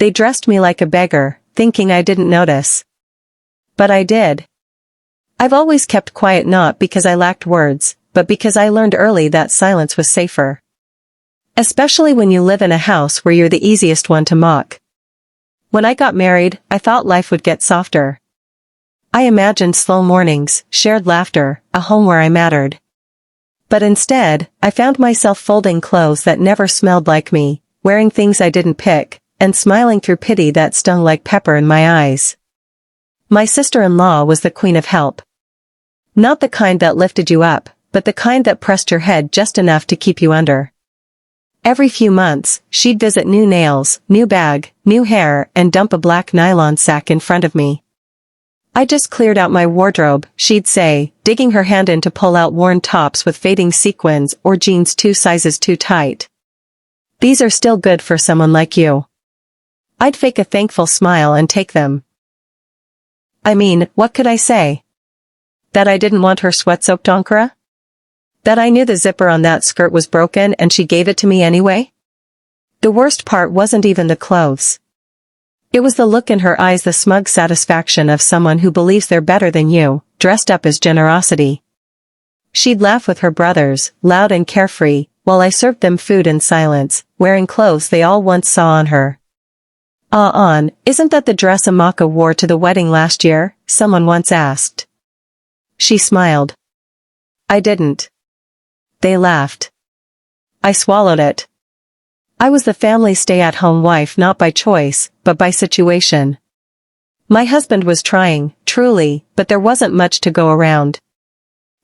They dressed me like a beggar, thinking I didn't notice. But I did. I've always kept quiet not because I lacked words, but because I learned early that silence was safer. Especially when you live in a house where you're the easiest one to mock. When I got married, I thought life would get softer. I imagined slow mornings, shared laughter, a home where I mattered. But instead, I found myself folding clothes that never smelled like me, wearing things I didn't pick, and smiling through pity that stung like pepper in my eyes. My sister-in-law was the queen of help. Not the kind that lifted you up, but the kind that pressed your head just enough to keep you under. Every few months, she'd visit new nails, new bag, new hair, and dump a black nylon sack in front of me. I just cleared out my wardrobe, she'd say, digging her hand in to pull out worn tops with fading sequins or jeans 2 sizes too tight. These are still good for someone like you. I'd fake a thankful smile and take them. I mean, what could I say? That I didn't want her sweat-soaked Ankara? That I knew the zipper on that skirt was broken and she gave it to me anyway? The worst part wasn't even the clothes. It was the look in her eyes, the smug satisfaction of someone who believes they're better than you, dressed up as generosity. She'd laugh with her brothers, loud and carefree, while I served them food in silence, wearing clothes they all once saw on her. Isn't that the dress Amaka wore to the wedding last year? Someone once asked. She smiled. I didn't. They laughed. I swallowed it. I was the family's stay-at-home wife not by choice, but by situation. My husband was trying, truly, but there wasn't much to go around.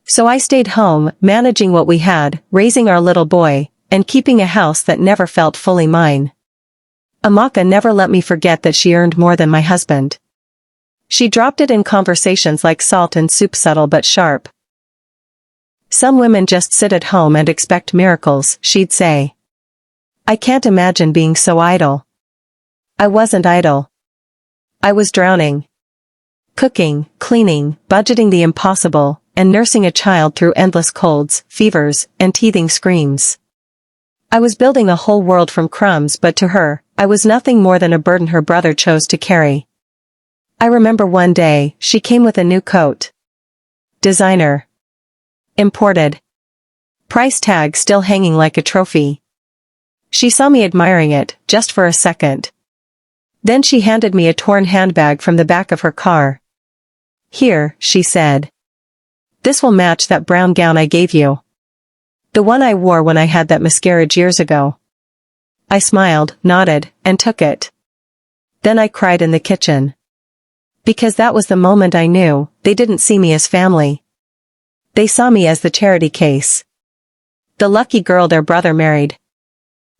So I stayed home, managing what we had, raising our little boy, and keeping a house that never felt fully mine. Amaka never let me forget that she earned more than my husband. She dropped it in conversations like salt in soup, subtle but sharp. Some women just sit at home and expect miracles, she'd say. I can't imagine being so idle. I wasn't idle. I was drowning. Cooking, cleaning, budgeting the impossible, and nursing a child through endless colds, fevers, and teething screams. I was building a whole world from crumbs, but to her, I was nothing more than a burden her brother chose to carry. I remember one day, she came with a new coat. Designer. Imported. Price tag still hanging like a trophy. She saw me admiring it, just for a second. Then she handed me a torn handbag from the back of her car. Here, she said. This will match that brown gown I gave you. The one I wore when I had that miscarriage years ago. I smiled, nodded, and took it. Then I cried in the kitchen. Because that was the moment I knew, they didn't see me as family. They saw me as the charity case. The lucky girl their brother married.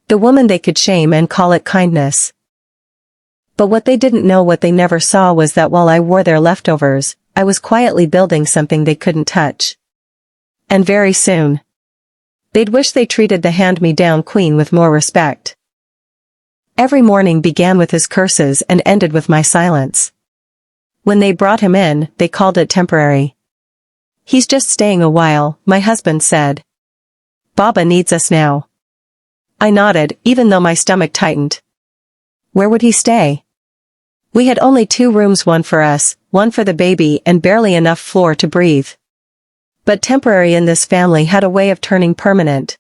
The woman they could shame and call it kindness. But what they didn't know, what they never saw, was that while I wore their leftovers, I was quietly building something they couldn't touch. And very soon. They'd wish they treated the hand-me-down queen with more respect. Every morning began with his curses and ended with my silence. When they brought him in, they called it temporary. He's just staying a while, my husband said. Baba needs us now. I nodded, even though my stomach tightened. Where would he stay? We had only 2 rooms, one for us, one for the baby, and barely enough floor to breathe. But temporary in this family had a way of turning permanent.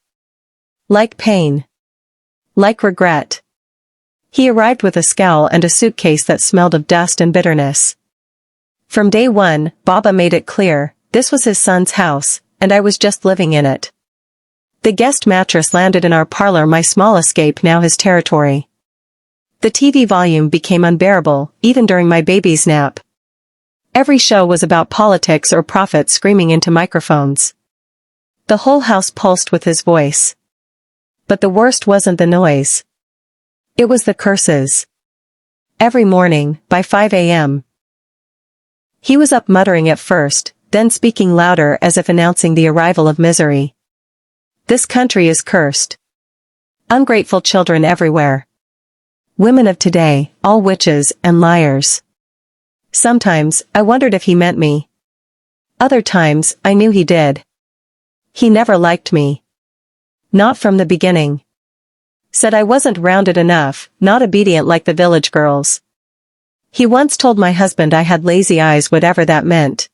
Like pain. Like regret. He arrived with a scowl and a suitcase that smelled of dust and bitterness. From day one, Baba made it clear, this was his son's house, and I was just living in it. The guest mattress landed in our parlor, my small escape, now his territory. The TV volume became unbearable, even during my baby's nap. Every show was about politics or profit, screaming into microphones. The whole house pulsed with his voice. But the worst wasn't the noise. It was the curses. Every morning, by 5 a.m. He was up muttering at first, then speaking louder as if announcing the arrival of misery. This country is cursed. Ungrateful children everywhere. Women of today, all witches and liars. Sometimes, I wondered if he meant me. Other times, I knew he did. He never liked me. Not from the beginning. Said I wasn't rounded enough, not obedient like the village girls. He once told my husband I had lazy eyes, whatever that meant.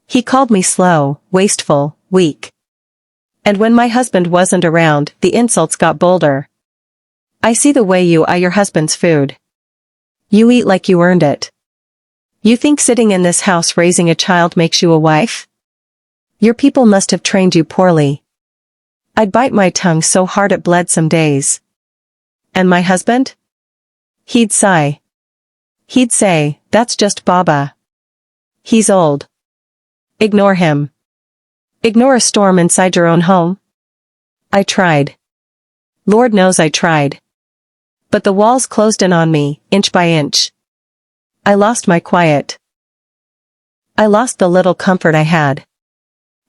He called me slow, wasteful, weak. And when my husband wasn't around, the insults got bolder. I see the way you eye your husband's food. You eat like you earned it. You think sitting in this house raising a child makes you a wife? Your people must have trained you poorly. I'd bite my tongue so hard it bled some days. And my husband? He'd sigh. He'd say, "That's just Baba. He's old. Ignore him." Ignore a storm inside your own home? I tried. Lord knows I tried. But the walls closed in on me, inch by inch. I lost my quiet. I lost the little comfort I had.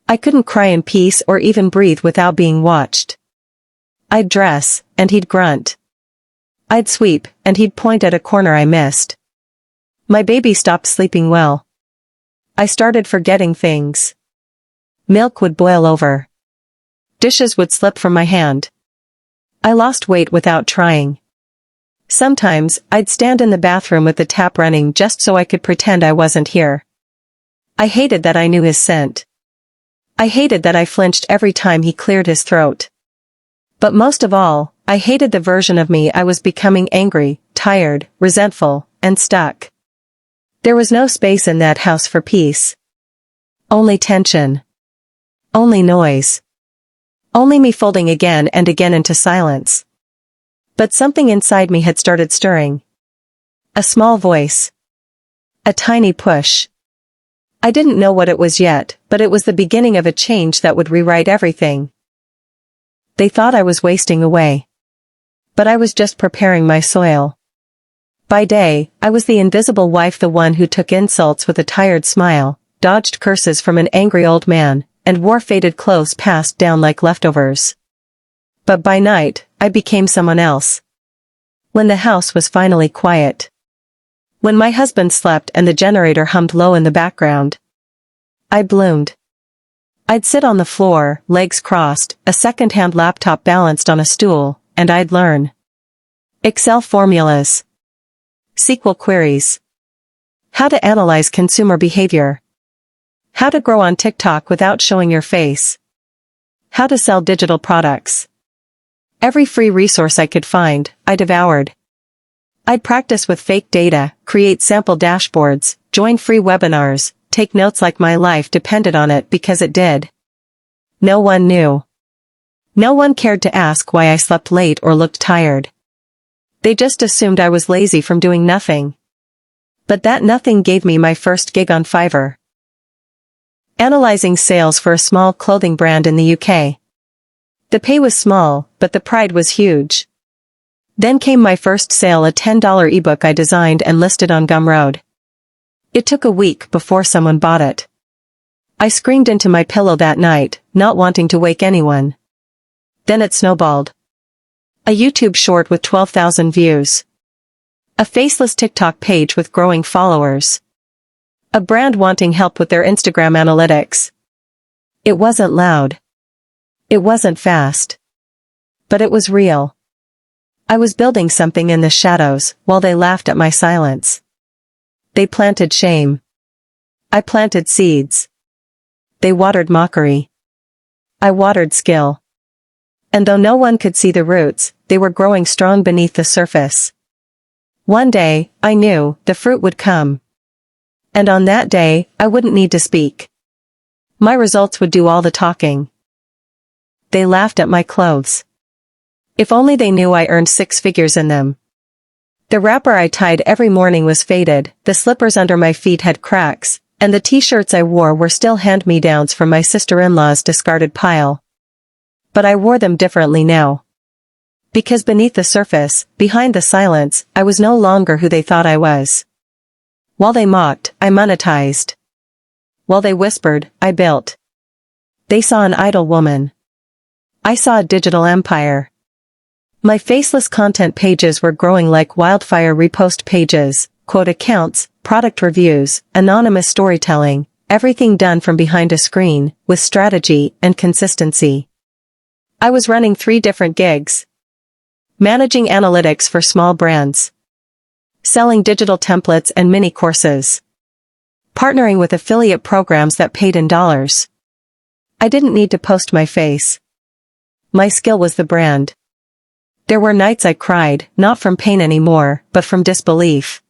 I couldn't cry in peace or even breathe without being watched. I'd dress, and he'd grunt. I'd sweep, and he'd point at a corner I missed. My baby stopped sleeping well. I started forgetting things. Milk would boil over. Dishes would slip from my hand. I lost weight without trying. Sometimes, I'd stand in the bathroom with the tap running just so I could pretend I wasn't here. I hated that I knew his scent. I hated that I flinched every time he cleared his throat. But most of all, I hated the version of me I was becoming: angry, tired, resentful, and stuck. There was no space in that house for peace. Only tension. Only noise. Only me folding again and again into silence. But something inside me had started stirring. A small voice. A tiny push. I didn't know what it was yet, but it was the beginning of a change that would rewrite everything. They thought I was wasting away. But I was just preparing my soil. By day, I was the invisible wife, the one who took insults with a tired smile, dodged curses from an angry old man, and wore faded clothes passed down like leftovers. But by night, I became someone else. When the house was finally quiet. When my husband slept and the generator hummed low in the background. I bloomed. I'd sit on the floor, legs crossed, a second-hand laptop balanced on a stool, and I'd learn Excel formulas. SQL queries. How to analyze consumer behavior. How to grow on TikTok without showing your face. How to sell digital products. Every free resource I could find, I devoured. I'd practice with fake data, create sample dashboards, join free webinars, take notes like my life depended on it, because it did. No one knew. No one cared to ask why I slept late or looked tired. They just assumed I was lazy from doing nothing. But that nothing gave me my first gig on Fiverr. Analyzing sales for a small clothing brand in the UK. The pay was small, but the pride was huge. Then came my first sale, a $10 ebook I designed and listed on Gumroad. It took a week before someone bought it. I screamed into my pillow that night, not wanting to wake anyone. Then it snowballed. A YouTube short with 12,000 views. A faceless TikTok page with growing followers. A brand wanting help with their Instagram analytics. It wasn't loud. It wasn't fast. But it was real. I was building something in the shadows, while they laughed at my silence. They planted shame. I planted seeds. They watered mockery. I watered skill. And though no one could see the roots, they were growing strong beneath the surface. One day, I knew, the fruit would come. And on that day, I wouldn't need to speak. My results would do all the talking. They laughed at my clothes. If only they knew I earned 6 figures in them. The wrapper I tied every morning was faded, the slippers under my feet had cracks, and the t-shirts I wore were still hand-me-downs from my sister-in-law's discarded pile. But I wore them differently now. Because beneath the surface, behind the silence, I was no longer who they thought I was. While they mocked, I monetized. While they whispered, I built. They saw an idle woman. I saw a digital empire. My faceless content pages were growing like wildfire: repost pages, quote accounts, product reviews, anonymous storytelling, everything done from behind a screen, with strategy and consistency. I was running 3 different gigs. Managing analytics for small brands. Selling digital templates and mini courses. Partnering with affiliate programs that paid in dollars. I didn't need to post my face. My skill was the brand. There were nights I cried, not from pain anymore, but from disbelief.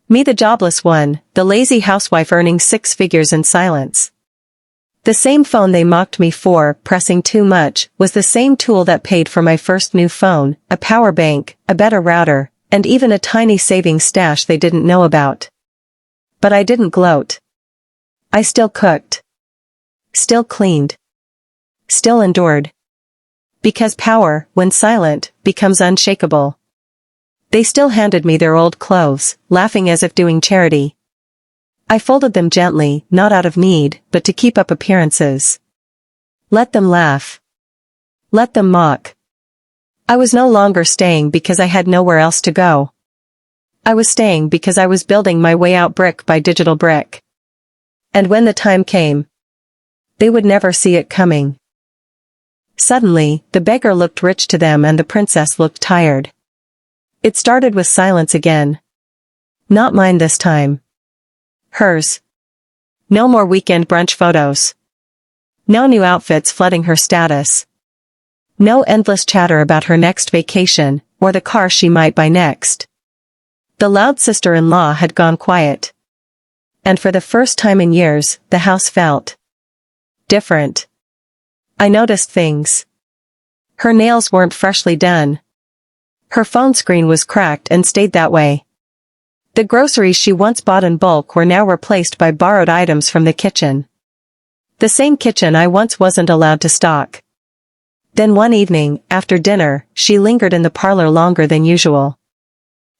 Me the jobless one, the lazy housewife earning 6 figures in silence. The same phone they mocked me for, pressing too much, was the same tool that paid for my first new phone, a power bank, a better router, and even a tiny savings stash they didn't know about. But I didn't gloat. I still cooked. Still cleaned. Still endured. Because power, when silent, becomes unshakable. They still handed me their old clothes, laughing as if doing charity. I folded them gently, not out of need, but to keep up appearances. Let them laugh. Let them mock. I was no longer staying because I had nowhere else to go. I was staying because I was building my way out brick by digital brick. And when the time came, they would never see it coming. Suddenly, the beggar looked rich to them and the princess looked tired. It started with silence again. Not mine this time. Hers. No more weekend brunch photos. No new outfits flooding her status. No endless chatter about her next vacation, or the car she might buy next. The loud sister-in-law had gone quiet. And for the first time in years, the house felt different. I noticed things. Her nails weren't freshly done. Her phone screen was cracked and stayed that way. The groceries she once bought in bulk were now replaced by borrowed items from the kitchen. The same kitchen I once wasn't allowed to stock. Then one evening, after dinner, she lingered in the parlor longer than usual.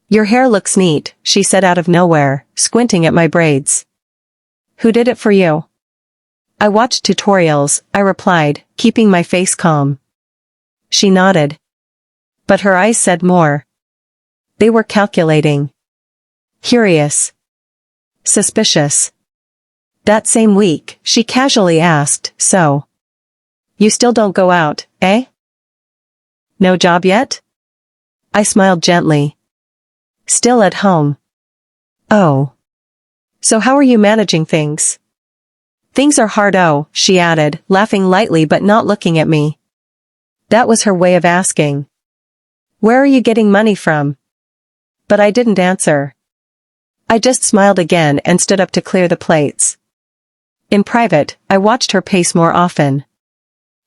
"Your hair looks neat," she said out of nowhere, squinting at my braids. "Who did it for you?" "I watched tutorials," I replied, keeping my face calm. She nodded. But her eyes said more. They were calculating. Curious. Suspicious. That same week, she casually asked, "So, you still don't go out, eh? No job yet?" I smiled gently. "Still at home." "Oh. So how are you managing things?" "Things are hard, oh," she added, laughing lightly but not looking at me. That was her way of asking. "Where are you getting money from?" But I didn't answer. I just smiled again and stood up to clear the plates. In private, I watched her pace more often.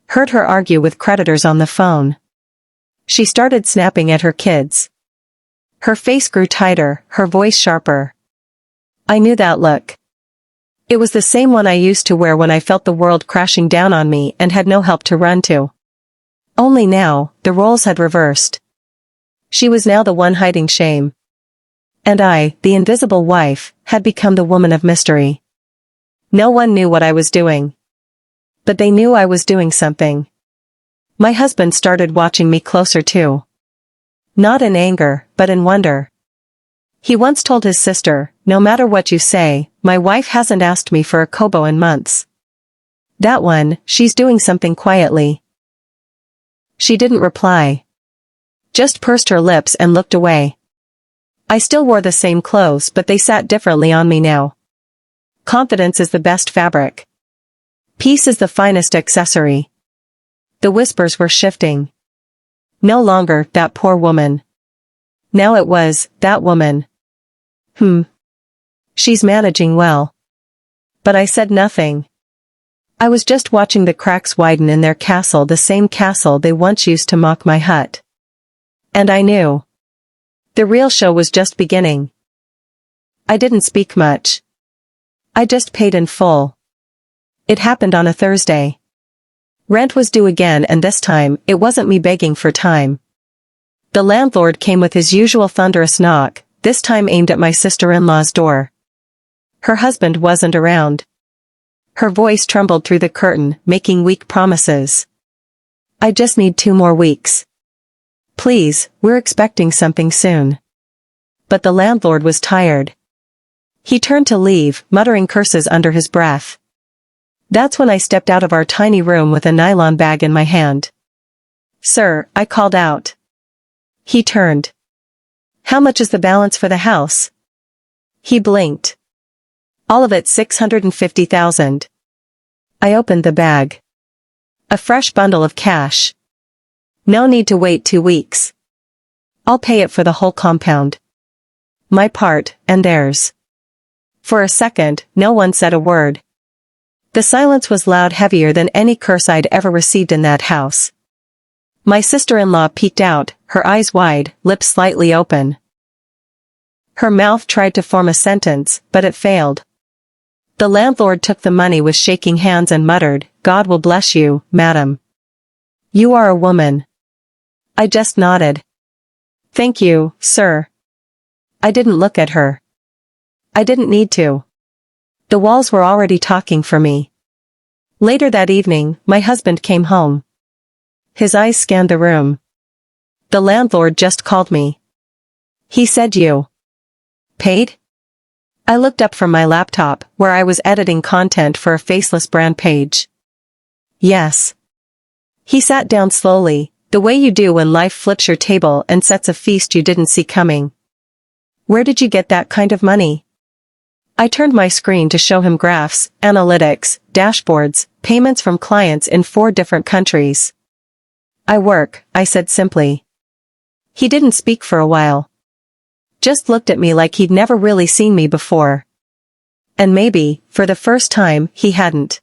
Heard her argue with creditors on the phone. She started snapping at her kids. Her face grew tighter, her voice sharper. I knew that look. It was the same one I used to wear when I felt the world crashing down on me and had no help to run to. Only now, the roles had reversed. She was now the one hiding shame. And I, the invisible wife, had become the woman of mystery. No one knew what I was doing. But they knew I was doing something. My husband started watching me closer too. Not in anger, but in wonder. He once told his sister, "No matter what you say, my wife hasn't asked me for a kobo in months. That one, she's doing something quietly." She didn't reply. Just pursed her lips and looked away. I still wore the same clothes, but they sat differently on me now. Confidence is the best fabric. Peace is the finest accessory. The whispers were shifting. No longer, "that poor woman." Now it was, "that woman. She's managing well." But I said nothing. I was just watching the cracks widen in their castle, the same castle they once used to mock my hut. And I knew. The real show was just beginning. I didn't speak much. I just paid in full. It happened on a Thursday. Rent was due again, and this time, it wasn't me begging for time. The landlord came with his usual thunderous knock, this time aimed at my sister-in-law's door. Her husband wasn't around. Her voice trembled through the curtain, making weak promises. "I just need 2 more weeks. Please, we're expecting something soon." But the landlord was tired. He turned to leave, muttering curses under his breath. That's when I stepped out of our tiny room with a nylon bag in my hand. "Sir," I called out. He turned. How much is the balance for the house? He blinked. All of it, 650,000. I opened the bag. A fresh bundle of cash. No need to wait 2 weeks. I'll pay it for the whole compound. My part, and theirs. For a second, no one said a word. The silence was loud, heavier than any curse I'd ever received in that house. My sister-in-law peeked out, her eyes wide, lips slightly open. Her mouth tried to form a sentence, but it failed. The landlord took the money with shaking hands and muttered, "God will bless you, madam. You are a woman." I just nodded. "Thank you, sir." I didn't look at her. I didn't need to. The walls were already talking for me. Later that evening, my husband came home. His eyes scanned the room. "The landlord just called me. He said you paid?" I looked up from my laptop, where I was editing content for a Faceless brand page. "Yes." He sat down slowly, the way you do when life flips your table and sets a feast you didn't see coming. "Where did you get that kind of money?" I turned my screen to show him graphs, analytics, dashboards, payments from clients in 4 different countries. "I work," I said simply. He didn't speak for a while. Just looked at me like he'd never really seen me before. And maybe, for the first time, he hadn't.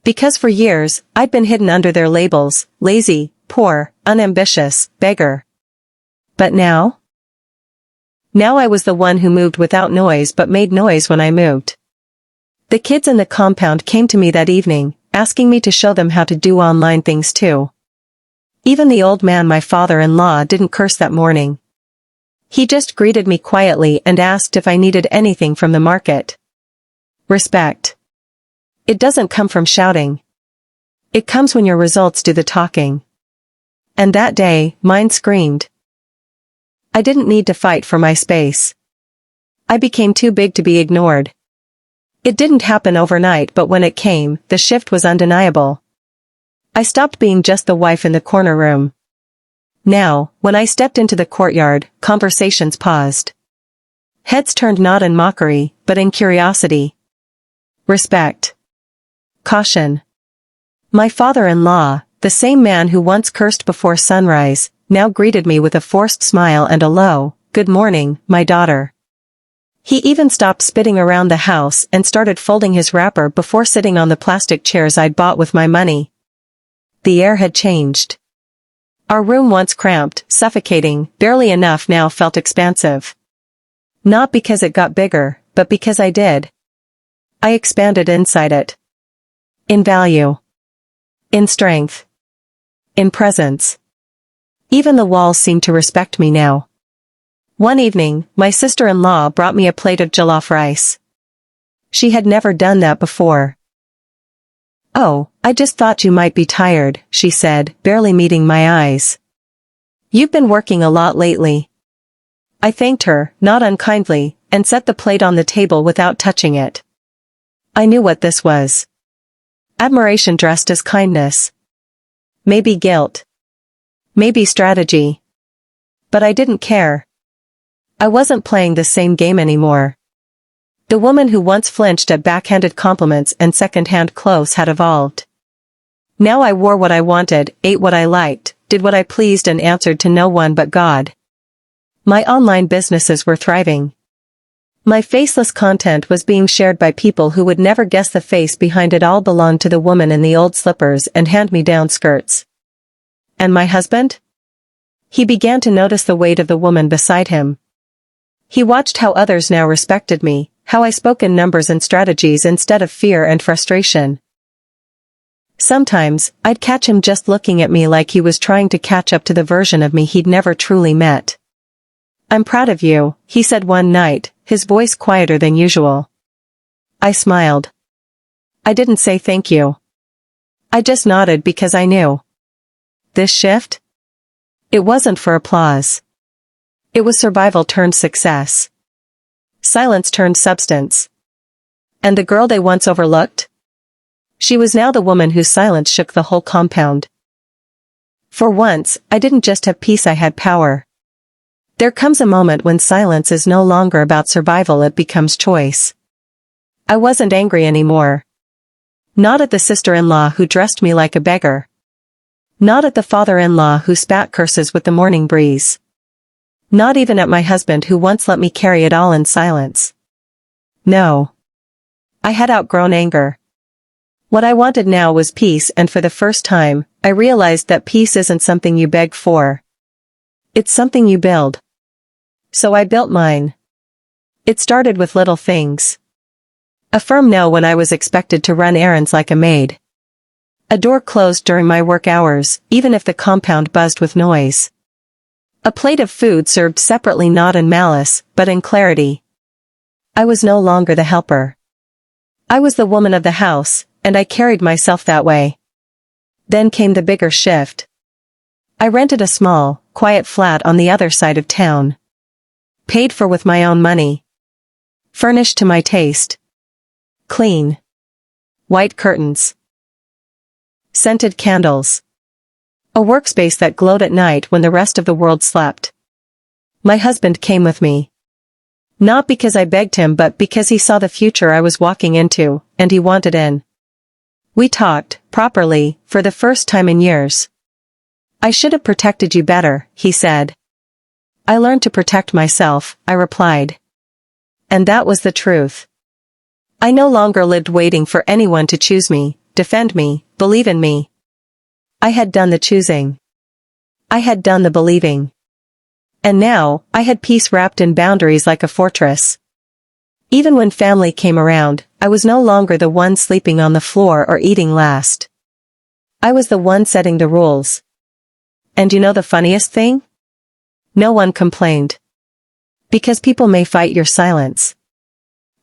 Because for years, I'd been hidden under their labels: lazy, poor, unambitious, beggar. But now? Now I was the one who moved without noise but made noise when I moved. The kids in the compound came to me that evening, asking me to show them how to do online things too. Even the old man, my father-in-law, didn't curse that morning. He just greeted me quietly and asked if I needed anything from the market. Respect. It doesn't come from shouting. It comes when your results do the talking. And that day, mine screamed. I didn't need to fight for my space. I became too big to be ignored. It didn't happen overnight, but when it came, the shift was undeniable. I stopped being just the wife in the corner room. Now, when I stepped into the courtyard, conversations paused. Heads turned not in mockery, but in curiosity. Respect. Caution. My father-in-law, the same man who once cursed before sunrise, now greeted me with a forced smile and a low, "Good morning, my daughter." He even stopped spitting around the house and started folding his wrapper before sitting on the plastic chairs I'd bought with my money. The air had changed. Our room, once cramped, suffocating, barely enough, now felt expansive. Not because it got bigger, but because I did. I expanded inside it. In value. In strength. In presence. Even the walls seemed to respect me now. One evening, my sister-in-law brought me a plate of jollof rice. She had never done that before. "Oh, I just thought you might be tired," she said, barely meeting my eyes. "You've been working a lot lately." I thanked her, not unkindly, and set the plate on the table without touching it. I knew what this was. Admiration dressed as kindness. Maybe guilt. Maybe strategy. But I didn't care. I wasn't playing the same game anymore. The woman who once flinched at backhanded compliments and second-hand clothes had evolved. Now I wore what I wanted, ate what I liked, did what I pleased, and answered to no one but God. My online businesses were thriving. My faceless content was being shared by people who would never guess the face behind it all belonged to the woman in the old slippers and hand-me-down skirts. And my husband? He began to notice the weight of the woman beside him. He watched how others now respected me, how I spoke in numbers and strategies instead of fear and frustration. Sometimes, I'd catch him just looking at me like he was trying to catch up to the version of me he'd never truly met. "I'm proud of you," he said one night, his voice quieter than usual. I smiled. I didn't say thank you. I just nodded because I knew. This shift? It wasn't for applause. It was survival turned success. Silence turned substance. And the girl they once overlooked? She was now the woman whose silence shook the whole compound. For once, I didn't just have peace, I had power. There comes a moment when silence is no longer about survival, it becomes choice. I wasn't angry anymore. Not at the sister-in-law who dressed me like a beggar. Not at the father-in-law who spat curses with the morning breeze. Not even at my husband who once let me carry it all in silence. No. I had outgrown anger. What I wanted now was peace, and for the first time, I realized that peace isn't something you beg for. It's something you build. So I built mine. It started with little things. A firm no when I was expected to run errands like a maid. A door closed during my work hours, even if the compound buzzed with noise. A plate of food served separately, not in malice, but in clarity. I was no longer the helper. I was the woman of the house, and I carried myself that way. Then came the bigger shift. I rented a small, quiet flat on the other side of town. Paid for with my own money. Furnished to my taste. Clean. White curtains. Scented candles. A workspace that glowed at night when the rest of the world slept. My husband came with me. Not because I begged him, but because he saw the future I was walking into, and he wanted in. We talked, properly, for the first time in years. I should have protected you better, he said. I learned to protect myself, I replied. And that was the truth. I no longer lived waiting for anyone to choose me, defend me, believe in me. I had done the choosing. I had done the believing. And now, I had peace wrapped in boundaries like a fortress. Even when family came around, I was no longer the one sleeping on the floor or eating last. I was the one setting the rules. And you know the funniest thing? No one complained. Because people may fight your silence.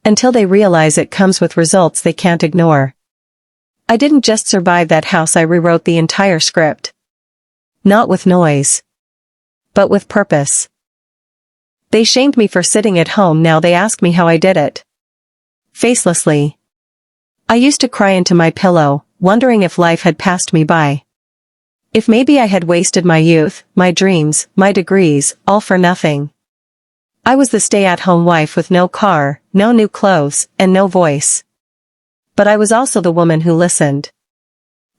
Until they realize it comes with results they can't ignore. I didn't just survive that house, I rewrote the entire script. Not with noise. But with purpose. They shamed me for sitting at home, now they ask me how I did it. Facelessly. I used to cry into my pillow, wondering if life had passed me by. If maybe I had wasted my youth, my dreams, my degrees, all for nothing. I was the stay-at-home wife with no car, no new clothes, and no voice. But I was also the woman who listened.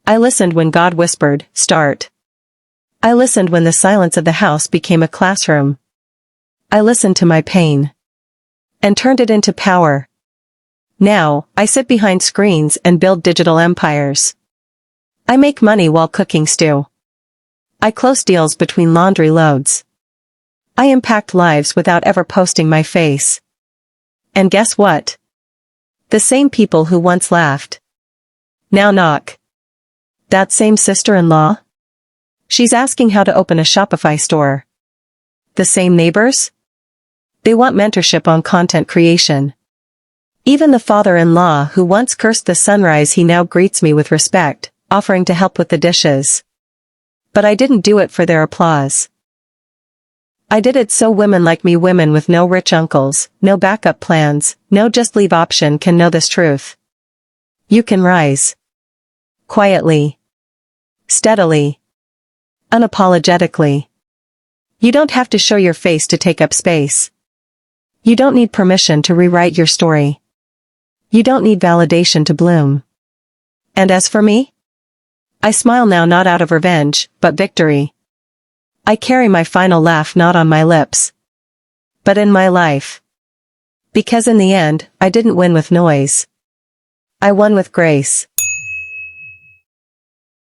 I listened when God whispered, "Start." I listened when the silence of the house became a classroom. I listened to my pain. And turned it into power. Now, I sit behind screens and build digital empires. I make money while cooking stew. I close deals between laundry loads. I impact lives without ever posting my face. And guess what? The same people who once laughed. Now knock. That same sister-in-law? She's asking how to open a Shopify store. The same neighbors? They want mentorship on content creation. Even the father-in-law who once cursed the sunrise, he now greets me with respect, offering to help with the dishes. But I didn't do it for their applause. I did it so women like me, women with no rich uncles, no backup plans, no just leave option, can know this truth. You can rise. Quietly. Steadily. Unapologetically. You don't have to show your face to take up space. You don't need permission to rewrite your story. You don't need validation to bloom. And as for me? I smile now, not out of revenge, but victory. I carry my final laugh not on my lips, but in my life. Because in the end, I didn't win with noise. I won with grace.